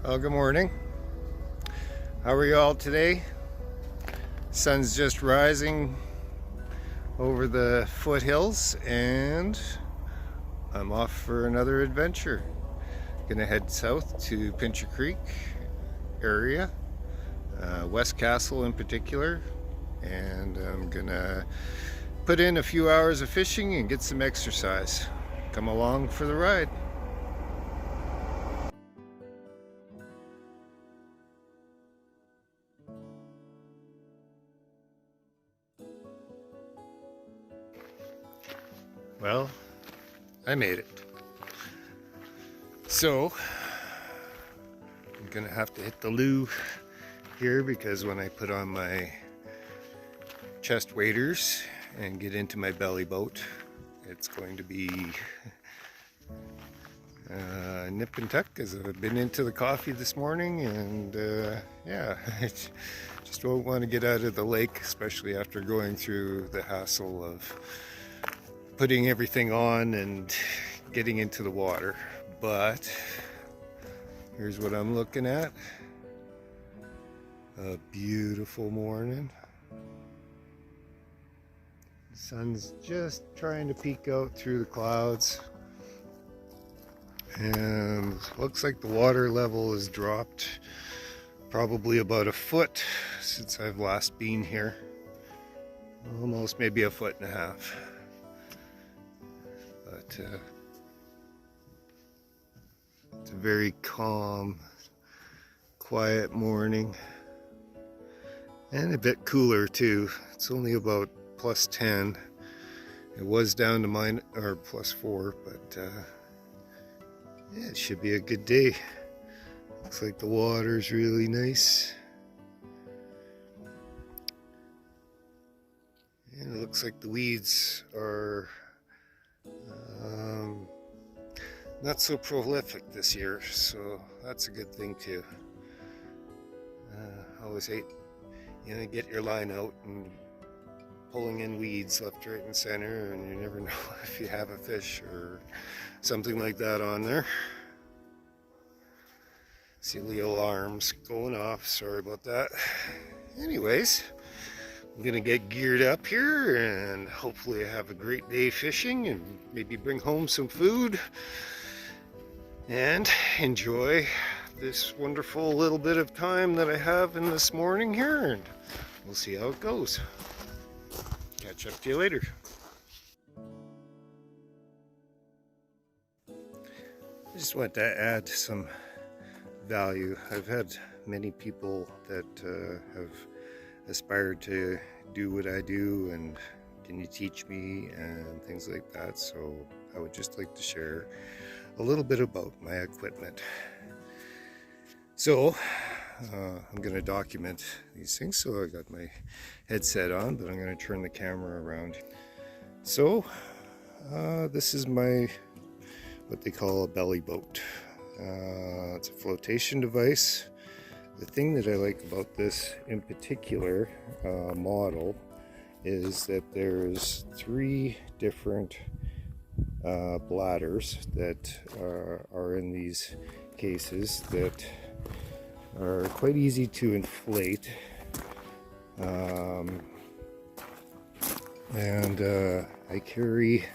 Well, good morning. How are you all today? Sun's just rising over the foothills and I'm off for another adventure. Gonna head south to Pincher Creek area, West Castle in particular, and I'm gonna put in a few hours of fishing and get some exercise. Come along for the ride. Well, I made it. So, I'm gonna have to hit the loo here because when I put on my chest waders and get into my belly boat, it's going to be nip and tuck because I've been into the coffee this morning and yeah, I just won't want to get out of the lake, especially after going through the hassle of putting everything on and getting into the water. But here's what I'm looking at. A beautiful morning. The sun's just trying to peek out through the clouds. And looks like the water level has dropped probably about a foot since I've last been here. Almost maybe a foot and a half. But it's a very calm, quiet morning. And a bit cooler too. It's only about plus 10. It was down to plus 4, but yeah, it should be a good day. Looks like the water's really nice. And it looks like the weeds are not so prolific this year, so that's a good thing too. I always hate, get your line out and pulling in weeds left, right, and center, and you never know if you have a fish or something like that on there. See the alarms going off, sorry about that. Anyways, I'm gonna get geared up here and hopefully have a great day fishing and maybe bring home some food and enjoy this wonderful little bit of time that I have in this morning here, and we'll see how it goes. Catch up to you later. I just want to add some value. I've had many people that have aspired to do what I do and can you teach me and things like that, so I would just like to share a little bit about my equipment. So I'm going to document these things. So I got my headset on, but I'm going to turn the camera around. So this is my what they call a belly boat. It's a flotation device. The thing that I like about this in particular model is that there's 3 different bladders that are in these cases that are quite easy to inflate, and I carry,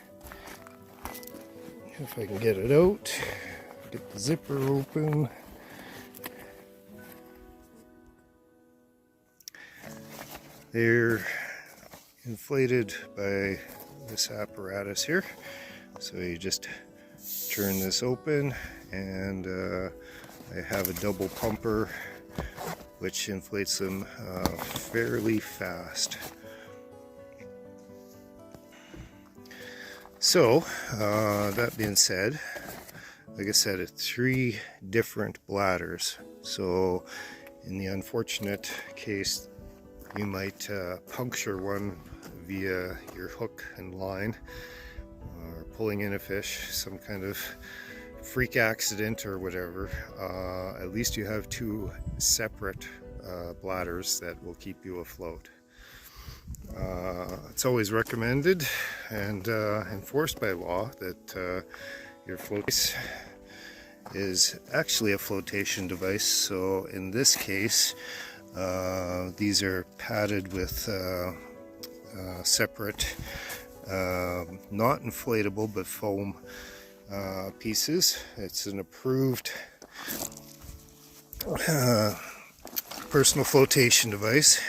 if I can get it out, get the zipper open. They're inflated by this apparatus here. So you just turn this open, and I have a double pumper which inflates them fairly fast. So that being said, like I said, it's 3 different bladders. So in the unfortunate case you might puncture one via your hook and line, or pulling in a fish, some kind of freak accident or whatever, at least you have 2 separate bladders that will keep you afloat. It's always recommended and enforced by law that your floats is actually a flotation device. So in this case, these are padded with separate, not inflatable but foam pieces. It's an approved personal flotation device,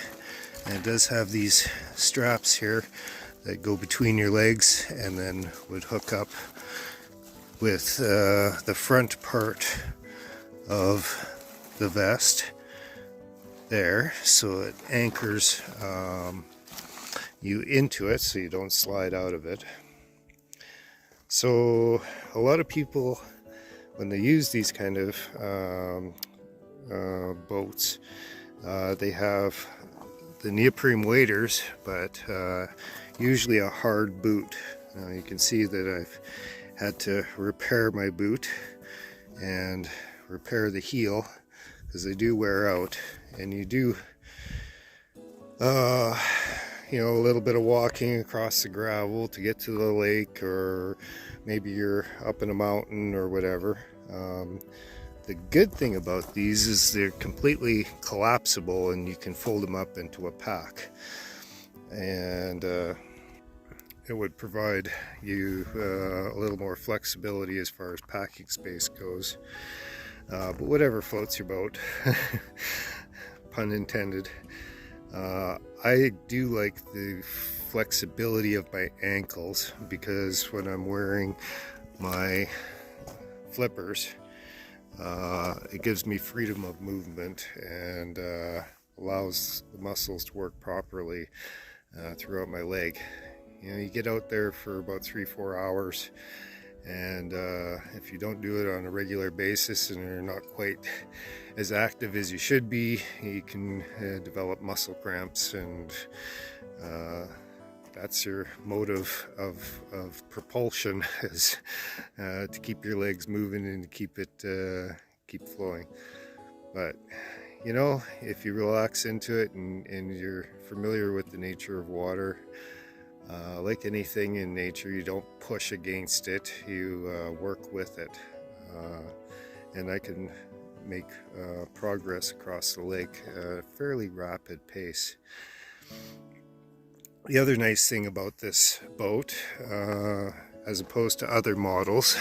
and it does have these straps here that go between your legs and then would hook up with the front part of the vest there, so it anchors you into it so you don't slide out of it. So a lot of people, when they use these kind of boats, they have the neoprene waders, but usually a hard boot. You can see that I've had to repair my boot and repair the heel because they do wear out, and you do you know, a little bit of walking across the gravel to get to the lake, or maybe you're up in a mountain or whatever. The good thing about these is they're completely collapsible and you can fold them up into a pack, and it would provide you a little more flexibility as far as packing space goes. But whatever floats your boat, pun intended. I do like the flexibility of my ankles, because when I'm wearing my flippers, it gives me freedom of movement and allows the muscles to work properly throughout my leg. You know, you get out there for about 3-4 hours, and if you don't do it on a regular basis and you're not quite as active as you should be, you can develop muscle cramps, and that's your motive of propulsion, is to keep your legs moving and to keep flowing. But you know, if you relax into it and you're familiar with the nature of water, like anything in nature, you don't push against it, you work with it. And I can make progress across the lake at a fairly rapid pace. The other nice thing about this boat, as opposed to other models,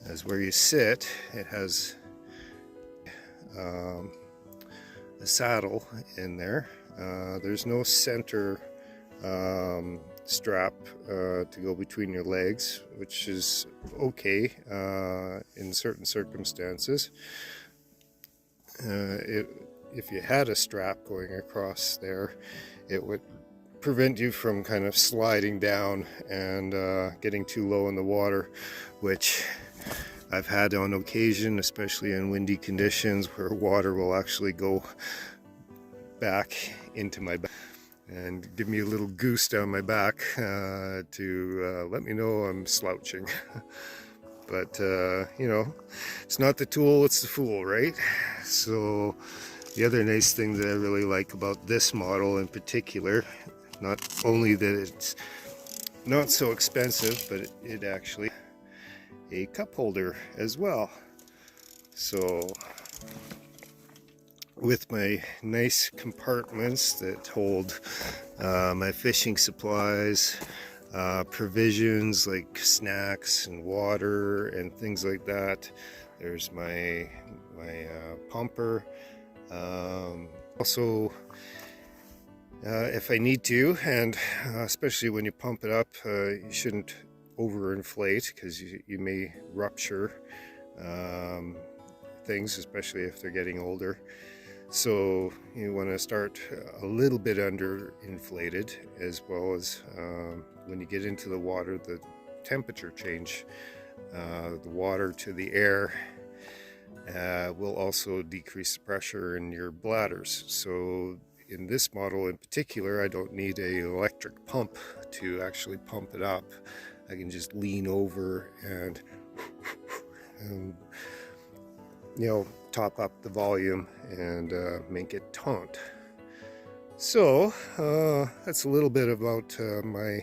is where you sit, it has a saddle in there. There's no center strap to go between your legs, which is okay in certain circumstances. If you had a strap going across there, it would prevent you from kind of sliding down and getting too low in the water, which I've had on occasion, especially in windy conditions, where water will actually go back into my back and give me a little goose down my back to let me know I'm slouching. But you know, it's not the tool, it's the fool, right? So the other nice thing that I really like about this model in particular, not only that it's not so expensive, but it actually a cup holder as well. So with my nice compartments that hold my fishing supplies, provisions like snacks and water and things like that. There's my pumper. Also, if I need to, and especially when you pump it up, you shouldn't overinflate, because you may rupture things, especially if they're getting older. So you want to start a little bit underinflated, as well as when you get into the water, the temperature change, the water to the air will also decrease the pressure in your bladders. So in this model in particular, I don't need an electric pump to actually pump it up. I can just lean over and you know, top up the volume and make it taunt. So that's a little bit about my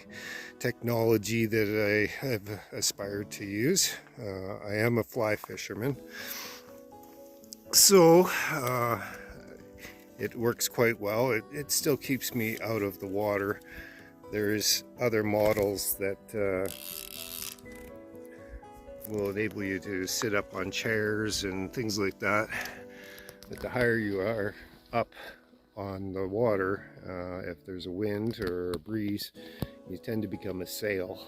technology that I have aspired to use. I am a fly fisherman, so it works quite well. It still keeps me out of the water. There's other models that will enable you to sit up on chairs and things like that. But the higher you are up on the water, if there's a wind or a breeze, you tend to become a sail.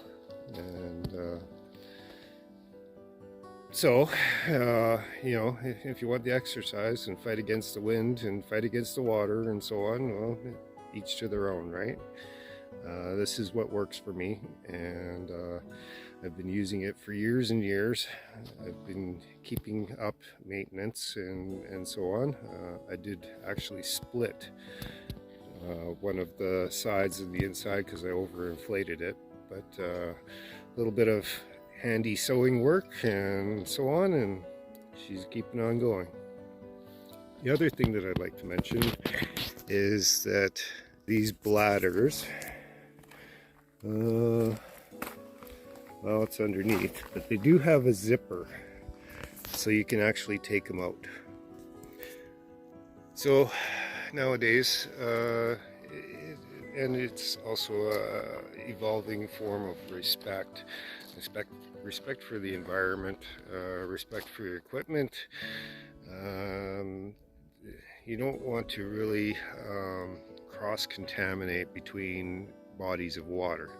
And so, you know, if you want the exercise and fight against the wind and fight against the water and so on, well, each to their own, right? This is what works for me, and I've been using it for years and years. I've been keeping up maintenance and so on. I did actually split one of the sides of the inside because I overinflated it, but a little bit of handy sewing work and so on, and she's keeping on going. The other thing that I'd like to mention is that these bladders, well, it's underneath, but they do have a zipper, so you can actually take them out. So nowadays, and it's also a evolving form of respect for the environment, respect for your equipment. You don't want to really cross-contaminate between bodies of water.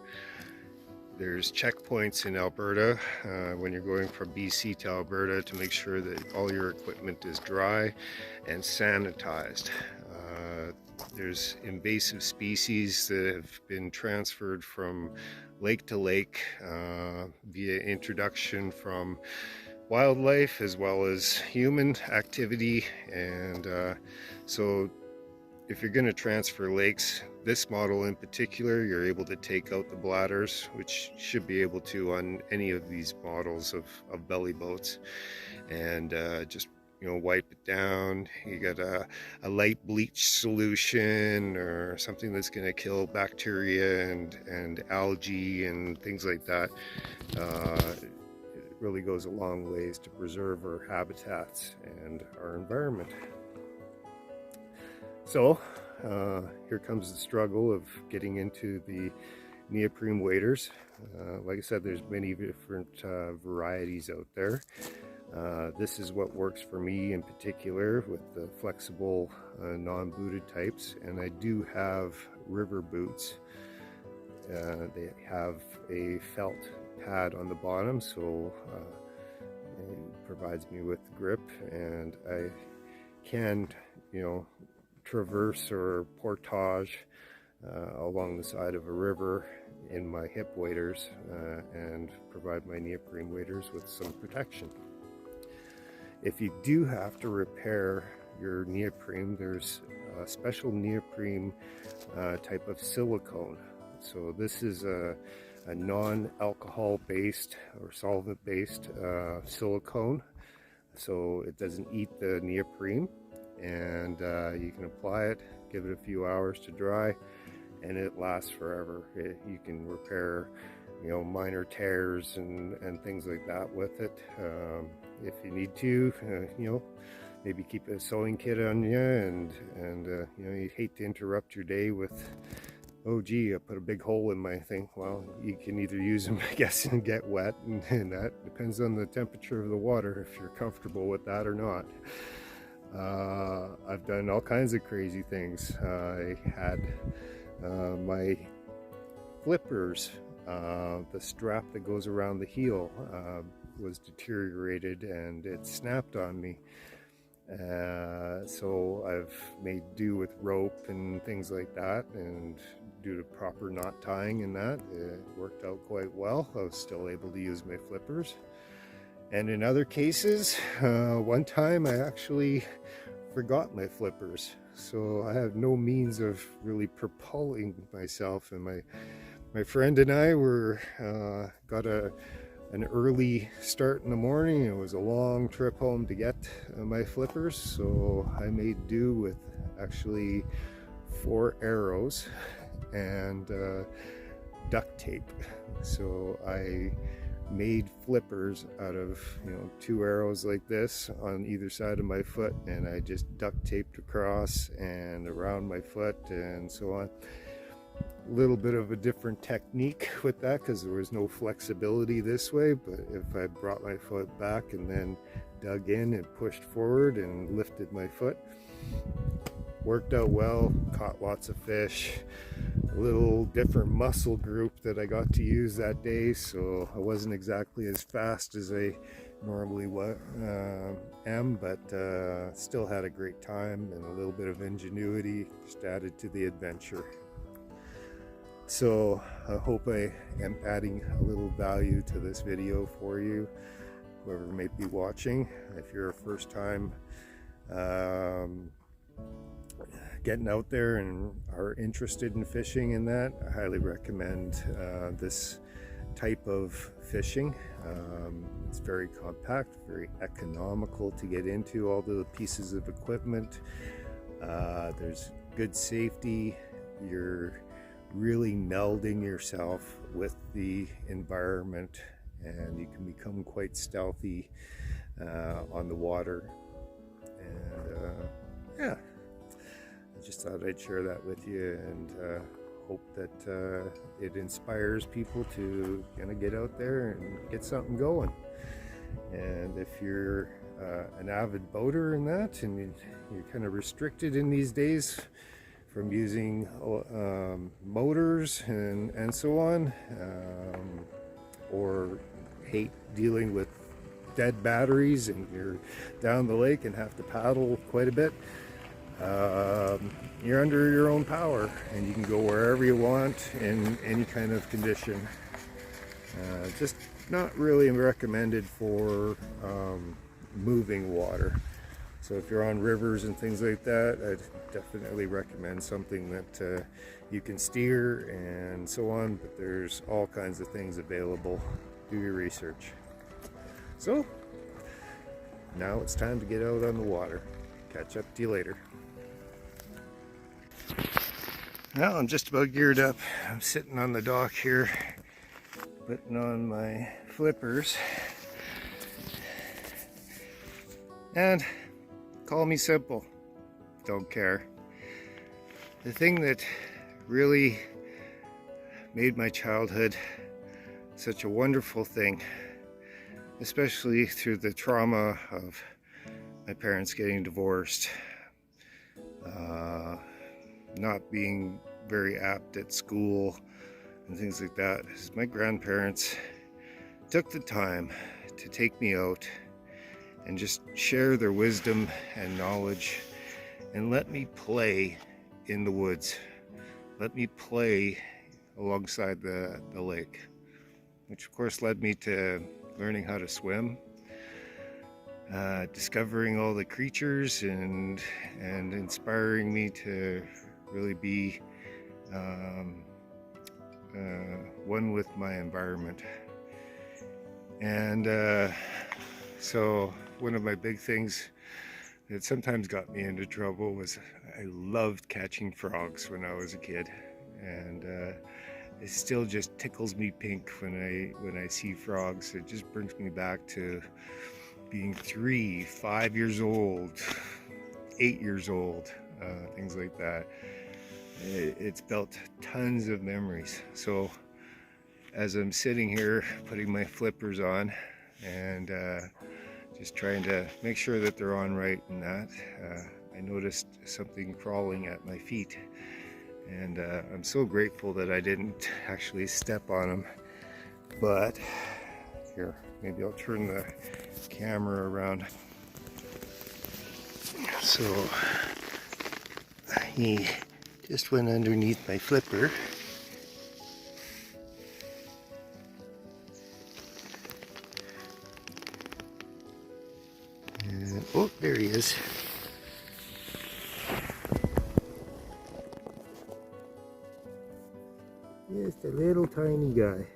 There's checkpoints in Alberta when you're going from BC to Alberta to make sure that all your equipment is dry and sanitized. There's invasive species that have been transferred from lake to lake via introduction from wildlife as well as human activity, and so if you're going to transfer lakes, this model in particular, you're able to take out the bladders, which should be able to on any of these models of belly boats, and just, you know, wipe it down. You got a light bleach solution or something that's going to kill bacteria and algae and things like that. It really goes a long ways to preserve our habitats and our environment. So here comes the struggle of getting into the neoprene waders. Like I said, there's many different varieties out there. This is what works for me in particular with the flexible non-booted types, and I do have river boots. They have a felt pad on the bottom, so it provides me with grip, and I can, you know, traverse or portage along the side of a river in my hip waders and provide my neoprene waders with some protection. If you do have to repair your neoprene, there's a special neoprene type of silicone. So this is a non-alcohol based or solvent based silicone, so it doesn't eat the neoprene, and you can apply it, give it a few hours to dry, and it lasts forever. You can repair, you know, minor tears and things like that with it. If you need to, you know, maybe keep a sewing kit on you, and you know, you hate to interrupt your day with, oh gee, I put a big hole in my thing. Well, you can either use them, I guess, and get wet, and that depends on the temperature of the water, if you're comfortable with that or not. I've done all kinds of crazy things. I had my flippers, the strap that goes around the heel was deteriorated and it snapped on me. So I've made do with rope and things like that, and due to proper knot tying and that, it worked out quite well. I was still able to use my flippers. And in other cases, one time I actually forgot my flippers, so I have no means of really propelling myself, and my friend and I were got an early start in the morning. It was a long trip home to get my flippers, so I made do with actually 4 arrows and duct tape. So I made flippers out of 2 arrows like this on either side of my foot, and I just duct taped across and around my foot and so on. A little bit of a different technique with that because there was no flexibility this way, but if I brought my foot back and then dug in and pushed forward and lifted my foot, worked out well, caught lots of fish. A little different muscle group that I got to use that day, so I wasn't exactly as fast as I normally am, but still had a great time, and a little bit of ingenuity just added to the adventure. So I hope I am adding a little value to this video for you, whoever may be watching. If you're a first time getting out there and are interested in fishing in that, I highly recommend this type of fishing. It's very compact, very economical to get into, all the pieces of equipment. There's good safety. You're really melding yourself with the environment, and you can become quite stealthy on the water. And yeah, I just thought I'd share that with you, and hope that it inspires people to kind of get out there and get something going. And if you're an avid boater in that, and you're kind of restricted in these days from using motors and so on, or hate dealing with dead batteries and you're down the lake and have to paddle quite a bit, you're under your own power and you can go wherever you want in any kind of condition. Just not really recommended for moving water. So if you're on rivers and things like that, I'd definitely recommend something that you can steer and so on, but there's all kinds of things available. Do your research. So now it's time to get out on the water. Catch up to you later. Well, I'm just about geared up. I'm sitting on the dock here, putting on my flippers. And call me simple, don't care. The thing that really made my childhood such a wonderful thing, especially through the trauma of my parents getting divorced, not being very apt at school and things like that, is my grandparents took the time to take me out and just share their wisdom and knowledge and let me play in the woods. Let me play alongside the lake, which of course led me to learning how to swim, discovering all the creatures, and inspiring me to really be one with my environment. And so one of my big things that sometimes got me into trouble was I loved catching frogs when I was a kid, and it still just tickles me pink when I see frogs. It just brings me back to being 3, 5 years old, 8 years old, things like that. It's built tons of memories. So as I'm sitting here putting my flippers on and just trying to make sure that they're on right and that, I noticed something crawling at my feet, and I'm so grateful that I didn't actually step on them. But here, maybe I'll turn the camera around. So he just went underneath my flipper. And, oh, there he is. Just a little tiny guy.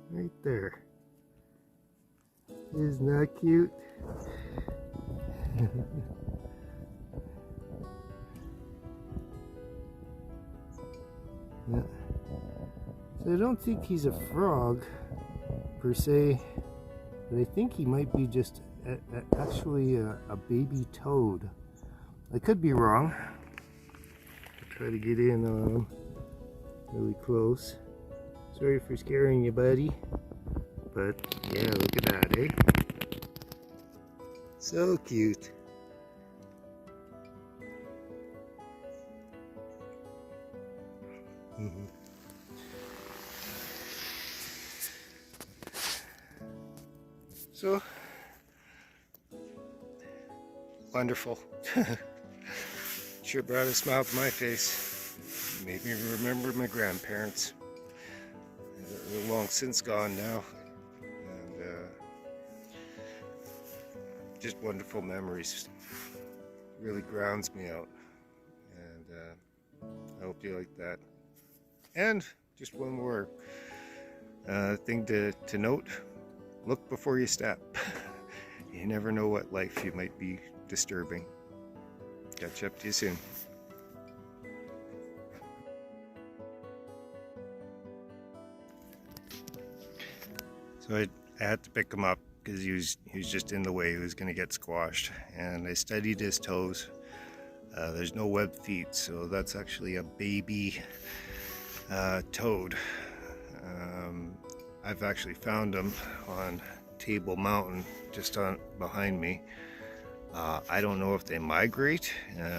Right there. Isn't that cute? Yeah. So I don't think he's a frog per se, but I think he might be just actually a baby toad. I could be wrong. I'll try to get in on him really close. Sorry for scaring you, buddy. But yeah, look at that, eh? So cute. So wonderful. Sure brought a smile to my face. Made me remember my grandparents. They're long since gone now. And just wonderful memories. Really grounds me out. And I hope you like that. And just one more thing to note. Look before you step. You never know what life you might be disturbing. Catch up to you soon. So I had to pick him up because he was just in the way. He was going to get squashed. And I studied his toes. There's no webbed feet, so that's actually a baby toad. I've actually found them on Table Mountain, just behind me. I don't know if they migrate.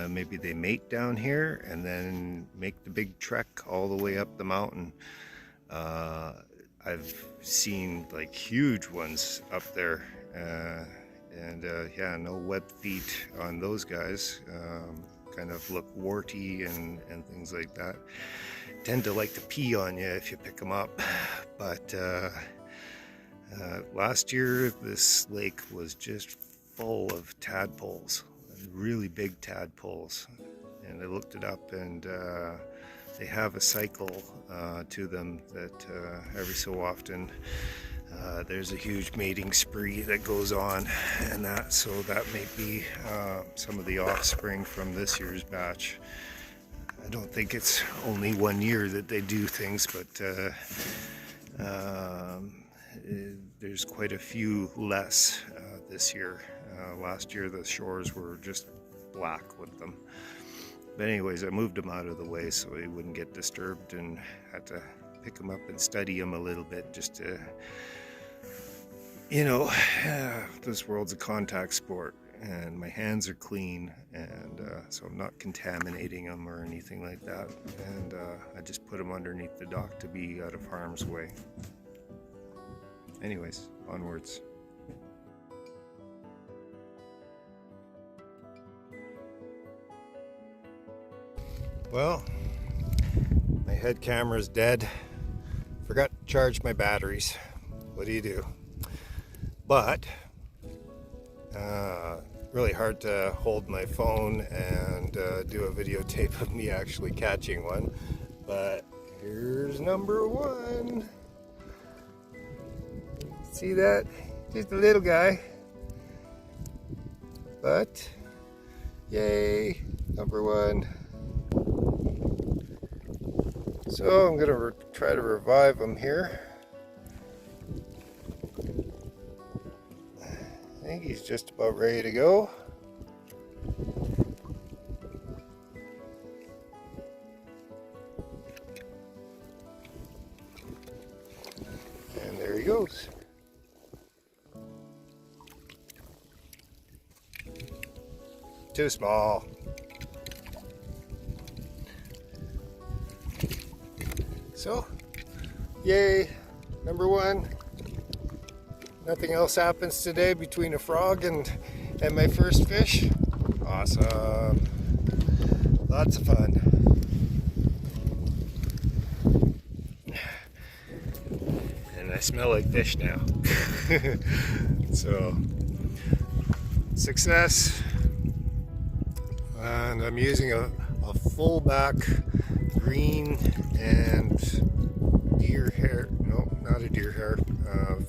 Maybe they mate down here and then make the big trek all the way up the mountain. I've seen like huge ones up there, and yeah, no webbed feet on those guys. Kind of look warty and things like that. Tend to like to pee on you if you pick them up. But last year this lake was just full of tadpoles, really big tadpoles, and I looked it up, and they have a cycle to them that every so often there's a huge mating spree that goes on, and so that may be some of the offspring from this year's batch. I don't think it's only 1 year that they do things, but there's quite a few less this year. Last year the shores were just black with them. But anyways, I moved him out of the way so he wouldn't get disturbed, and had to pick him up and study him a little bit just to, you know, this world's a contact sport, and my hands are clean, and so I'm not contaminating them or anything like that. And I just put him underneath the dock to be out of harm's way. Anyways, onwards. Well, my head camera's dead. Forgot to charge my batteries. What do you do? But really hard to hold my phone and do a videotape of me actually catching one. But here's number one. See that? Just a little guy. But yay, number one. So I'm gonna try to revive him here. I think he's just about ready to go. And there he goes. Too small. So, yay, number one. Nothing else happens today between a frog and my first fish. Awesome. Lots of fun. And I smell like fish now. So, success. And I'm using a fullback green and deer hair, no, not a deer hair,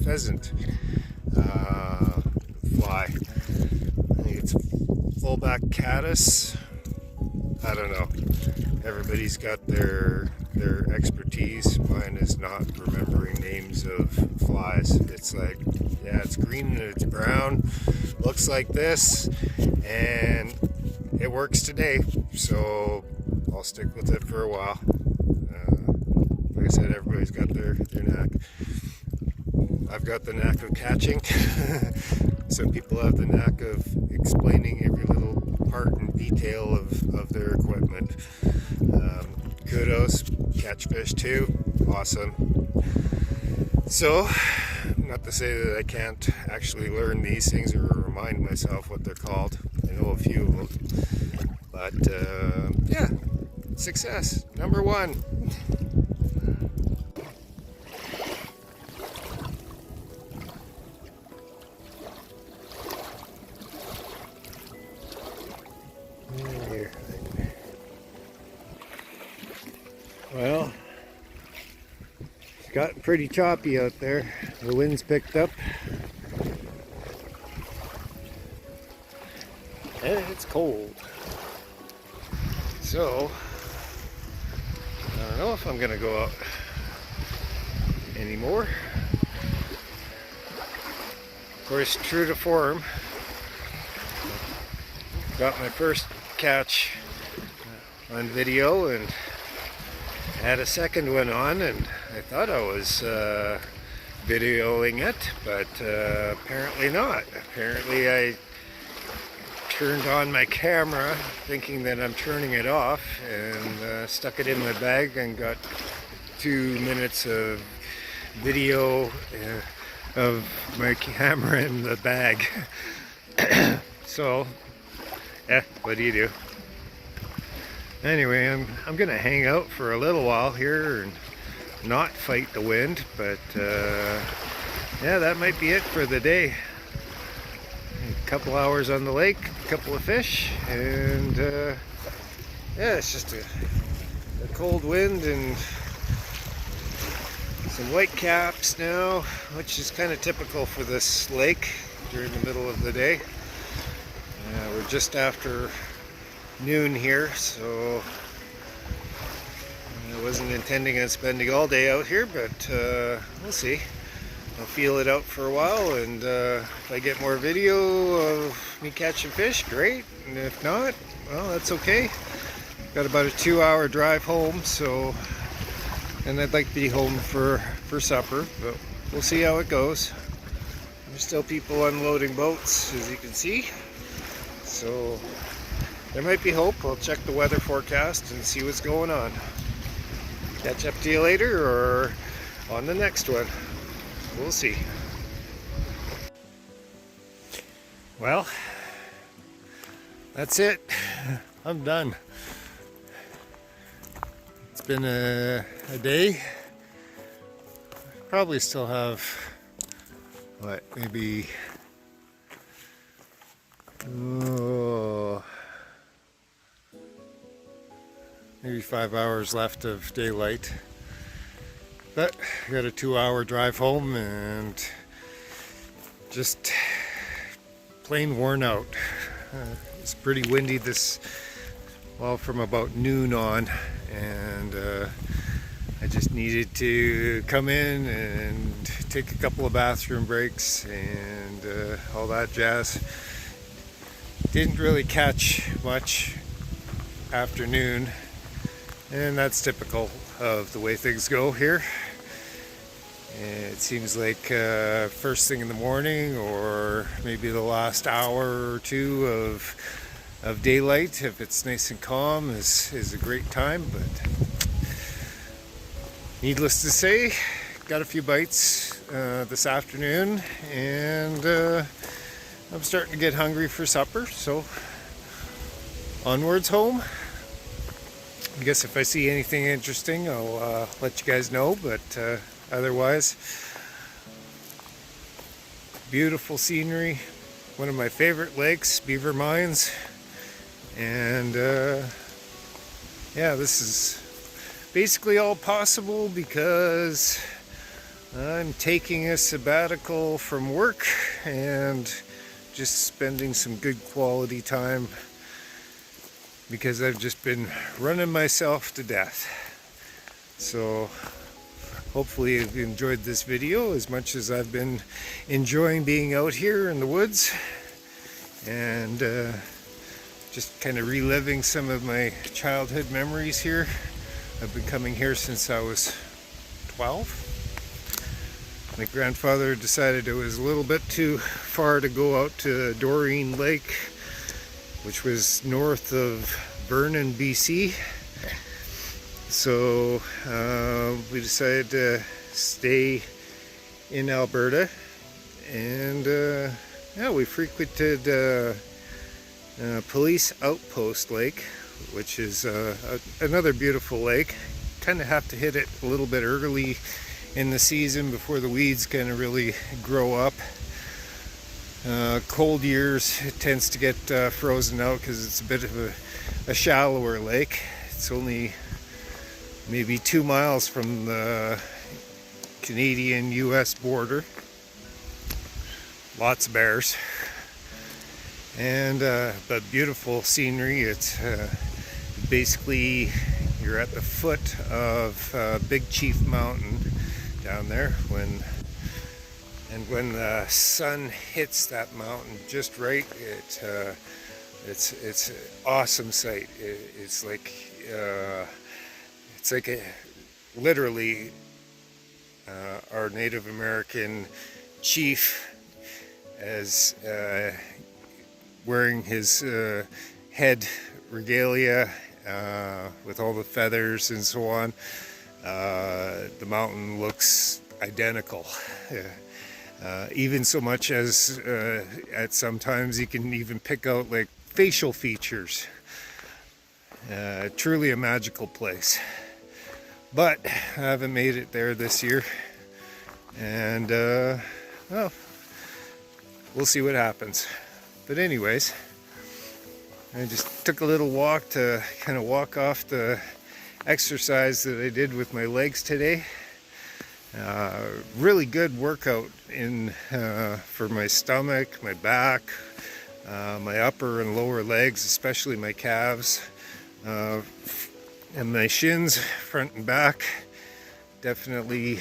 pheasant fly. I think it's fullback caddis, I don't know. Everybody's got their expertise. Mine is not remembering names of flies. It's like, yeah, it's green and it's brown, looks like this, and it works today, so I'll stick with it for a while. Like I said, everybody's got their knack. I've got the knack of catching. Some people have the knack of explaining every little part and detail of their equipment. Kudos, catch fish too, awesome. So, not to say that I can't actually learn these things or remind myself what they're called. I know a few of them. But, yeah, success, number one. Well, it's gotten pretty choppy out there. The wind's picked up. And it's cold. So, I don't know if I'm gonna go out anymore. Of course, true to form, got my first catch on video and had a second one on, and I thought I was videoing it, but apparently not. Apparently I turned on my camera thinking that I'm turning it off and stuck it in my bag and got 2 minutes of video of my camera in the bag. So, what do you do? Anyway, I'm gonna hang out for a little while here and not fight the wind, but yeah, that might be it for the day. A couple hours on the lake, a couple of fish, and yeah, it's just a cold wind and some white caps now, which is kind of typical for this lake during the middle of the day. We're just after noon here, so I wasn't intending on spending all day out here, but we'll see. I'll feel it out for a while, and if I get more video of me catching fish, great, and if not, well, that's okay. Got about a 2-hour drive home, so, and I'd like to be home for supper, but we'll see how it goes. There's still people unloading boats, as you can see, so there might be hope. I'll check the weather forecast and see what's going on. Catch up to you later or on the next one. We'll see. Well, that's it. I'm done. It's been a day. Probably still have, what, maybe, maybe 5 hours left of daylight, but I got a 2-hour drive home and just plain worn out. It's pretty windy from about noon on, and I just needed to come in and take a couple of bathroom breaks and all that jazz. Didn't really catch much afternoon, and that's typical of the way things go here. It seems like first thing in the morning, or maybe the last hour or two of daylight, if it's nice and calm, is a great time. But needless to say, got a few bites this afternoon, and I'm starting to get hungry for supper, so onwards home. I guess if I see anything interesting, I'll let you guys know, but otherwise, beautiful scenery, one of my favorite lakes, Beaver Mines, and yeah, this is basically all possible because I'm taking a sabbatical from work and just spending some good quality time because I've just been running myself to death. So hopefully you've enjoyed this video as much as I've been enjoying being out here in the woods and just kind of reliving some of my childhood memories here. I've been coming here since I was 12. My grandfather decided it was a little bit too far to go out to Doreen Lake, which was north of Vernon, BC. So we decided to stay in Alberta, and yeah, we frequented Police Outpost Lake, which is another beautiful lake. Kind of have to hit it a little bit early in the season before the weeds kind of really grow up. Cold years it tends to get frozen out because it's a bit of a shallower lake. It's only maybe 2 miles from the Canadian-US border. Lots of bears, and but beautiful scenery. It's basically you're at the foot of Big Chief Mountain down there when the sun hits that mountain just right, it's an awesome sight. It's like literally our Native American chief as wearing his head regalia with all the feathers and so on. The mountain looks identical. Even so much as at sometimes you can even pick out like facial features. Truly a magical place. But I haven't made it there this year, and well, we'll see what happens. But anyways, I just took a little walk to kind of walk off the exercise that I did with my legs today. Really good workout for my stomach, my back, my upper and lower legs, especially my calves, and my shins, front and back. Definitely,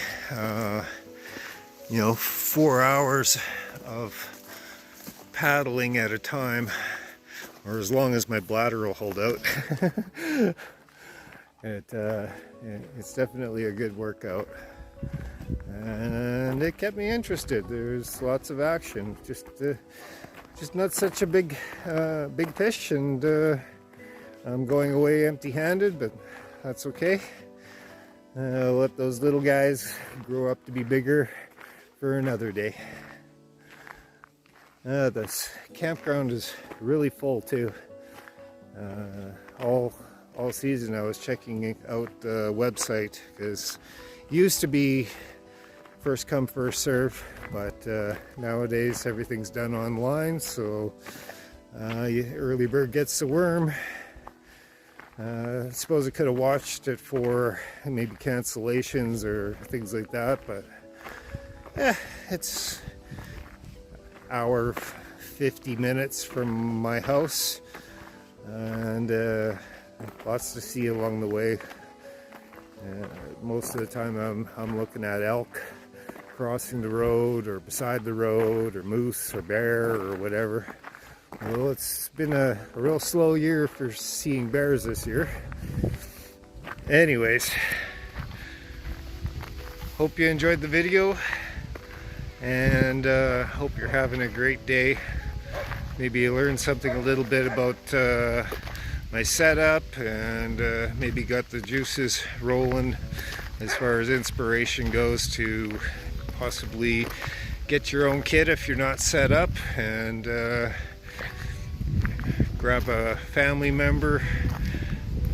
4 hours of paddling at a time, or as long as my bladder will hold out. It's definitely a good workout, and it kept me interested. There's lots of action, just not such a big fish, and I'm going away empty-handed, but that's okay. Let those little guys grow up to be bigger for another day. This campground is really full too. All season I was checking out the website, because it used to be first come first serve, but nowadays everything's done online, so early bird gets the worm. I suppose I could have watched it for maybe cancellations or things like that, but it's hour 50 minutes from my house, and lots to see along the way. Most of the time I'm looking at elk crossing the road, or beside the road, or moose or bear or whatever. Well, it's been a real slow year for seeing bears this year. Anyways, hope you enjoyed the video, and hope you're having a great day. Maybe you learned something a little bit about my setup, and maybe got the juices rolling as far as inspiration goes to possibly get your own kit if you're not set up, and grab a family member.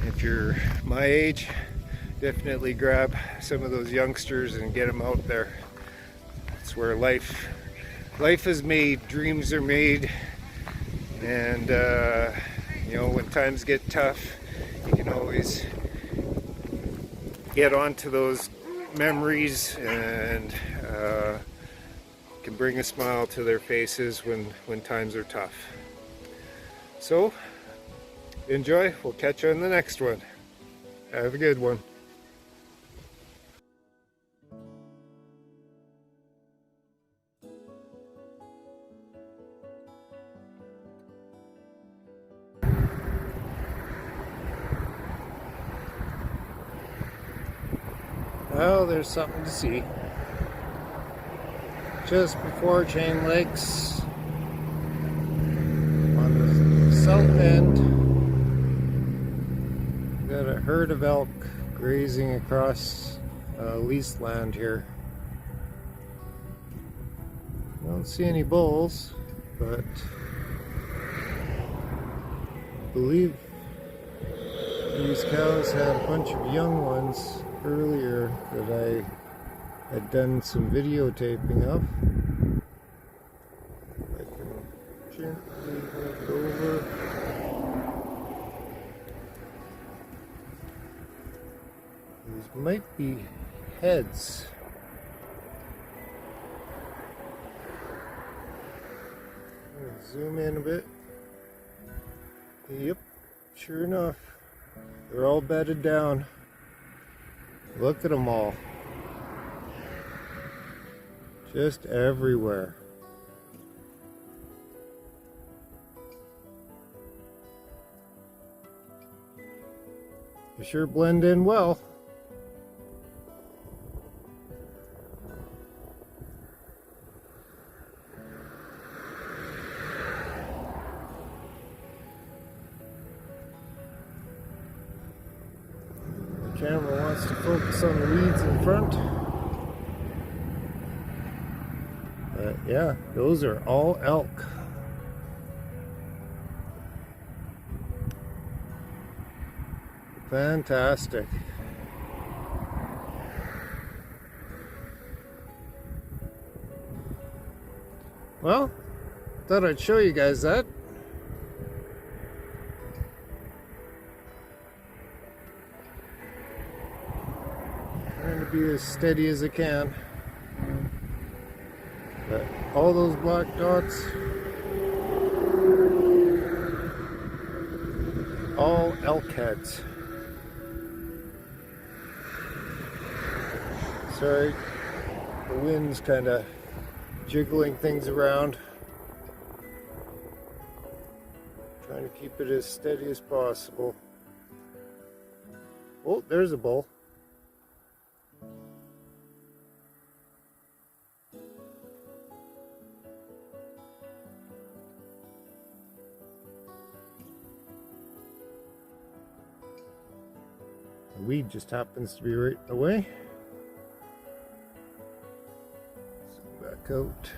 If you're my age, definitely grab some of those youngsters and get them out there. It's where life is made, dreams are made, and when times get tough, you can always get onto those memories, and can bring a smile to their faces when times are tough. So enjoy. We'll catch you in the next one. Have a good one. Well, there's something to see. Just before Chain Lakes, on the south end, we've got a herd of elk grazing across leased land here. I don't see any bulls, but I believe these cows had a bunch of young ones earlier that I had done some videotaping of. I can gently move it over. These might be heads. I'm gonna zoom in a bit. Yep, sure enough, they're all bedded down. Look at them all. Just everywhere. They sure blend in well. The camera wants to focus on the weeds in front. But yeah, those are all elk. Fantastic. Well, thought I'd show you guys that. Trying to be as steady as I can. But all those black dots, all elk heads. Sorry, the wind's kind of jiggling things around. Trying to keep it as steady as possible. Oh, there's a bull. The weed just happens to be right in the way. Zoom back out.